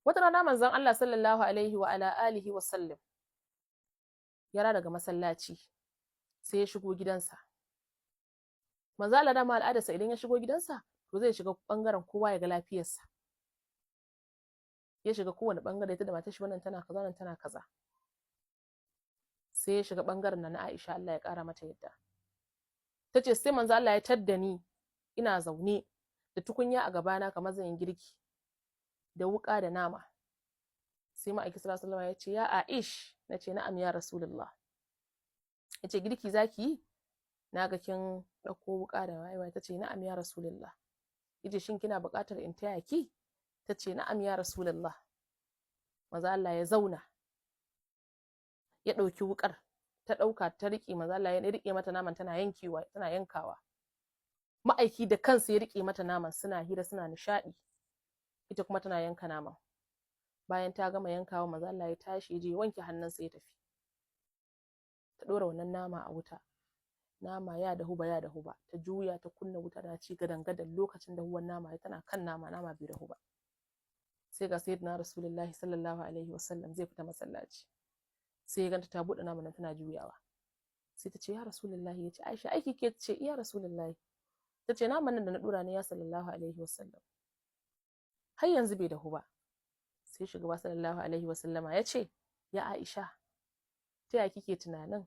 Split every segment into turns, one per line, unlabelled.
Wata rana manzon Allah sallallahu alaihi wa ala alihi wa sallam yara daga masallaci sai ya shigo gidansa. Manzo Allah dama al'adarsa idan ya shigo gidansa to zai shiga bangaren kowa ya ga lafiyarsa. Ya shiga kowane bangare ta da matar shi wannan tana kaza wannan tana kaza. Sai ya shiga bangaren na Aisha Allah ya kara mata yadda. Tace sai manzo Allah ya tadda ni ina zaune da tukunya a gabana kamar zan yi girki da wuka da nama. Sai ma'aiki sallallahu alaihi wasallam ya ce ya Aish, nace na'am ya Rasulullah. Yace girki zaki yi? Naga kin dauko wuka da wayewa. Tace na'am ya Rasulullah. Yace shin kina buƙatar in taya ki? Tace na'am ya Rasulullah. Manzo Allah ya zauna ya dauki wukar ta dauka ta rike, manzo Allah ya rike mata naman tana yankawa. Ma'aiki da kansa ya rike mata naman, suna hira suna nishadi, ita kuma tana yanka naman. Bayan ta gama yankawa manzo Allah ya tashi ya je wanke hannunsa ya tafi. Ta dora wannan nama a wuta, nama ya dahu ba, ta juya ta kunna wuta da ci gadan lokacin da huwan nama ya tana kan nama bai dahu ba. Sai ga sayyidina Rasulullahi sallallahu alaihi wasallam zai fita masallaci, sai ya ganta ta bude naman nan tana juyawa. Sai ta ce ya Rasulullahi, ya ce Aisha aiki ke? Ce iya Rasulullahi. Ta ce naman nan da na dora ne ya sallallahu alaihi wasallam har yanzu bai dahu ba. Sai shugaba sallallahu alaihi wasallama ya ce ya Aisha, ta ya kike tunanin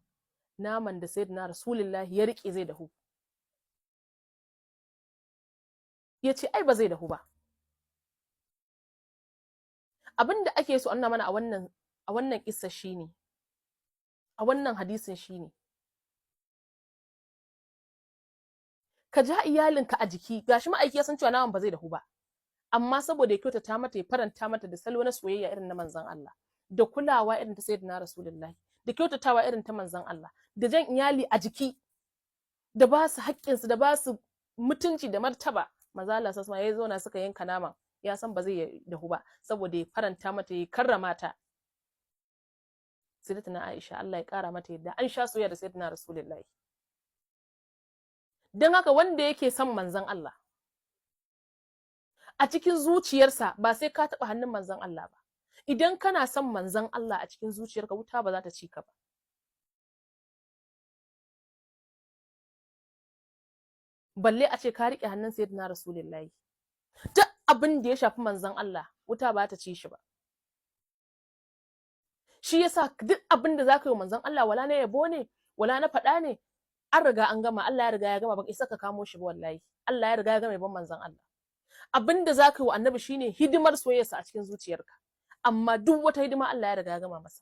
naman da sayyidina Rasulullahi ya rike zai dahu? Ya ce ai ba zai dahu ba. Abin da ake so annana mana a wannan kissa shine, a wannan hadisin shine, ka ja iyalinka a jiki. Gashi ma'aiki ya san cewa naman ba zai dahu ba, amma saboda ya kyautata mata, ya faranta mata da salo na soyayya irin na manzon Allah, da kulawa irin ta sayyidina Rasulullahi, da kyautatawa irin ta manzon Allah, da jan iyali a jiki, da ba su haƙƙinsu, da ba su mutunci da martaba. Manzo Allah sallallahu alaihi wasallam ya zauna suka yanka naman, ya san ba zai dahu ba, saboda ya faranta mata, ya karrama ta. Sayyidatuna Aisha Allah ya kara mata yadda, an sha soyayya da sayyidina Rasulullahi. Dan haka wanda yake son manzon Allah a cikin zuciyarsa, ba sai ka taba hannun manzon Allah ba. Idan kana son manzon Allah a cikin zuciyarka, wuta ba za ta ci ka ba. Balle a ce ka rike hannun sayyidina Rasulullahi. Duk abin da ya shafi manzon Allah, wuta ba ta ci shi ba. Shi yasa duk abin da zaka yi manzon Allah, wala na yabo ne, wala na faɗa ne, an riga an gama. Allah ya riga ya gama, baka isa ka kamo shi ba wallahi. Allah ya riga ya gama yabon manzon Allah. Abin da zaka yi wa annabi shine hidimar soyayyarsa a cikin zuciyarka, amma duk wata hidima Allah ya riga ya gama masa.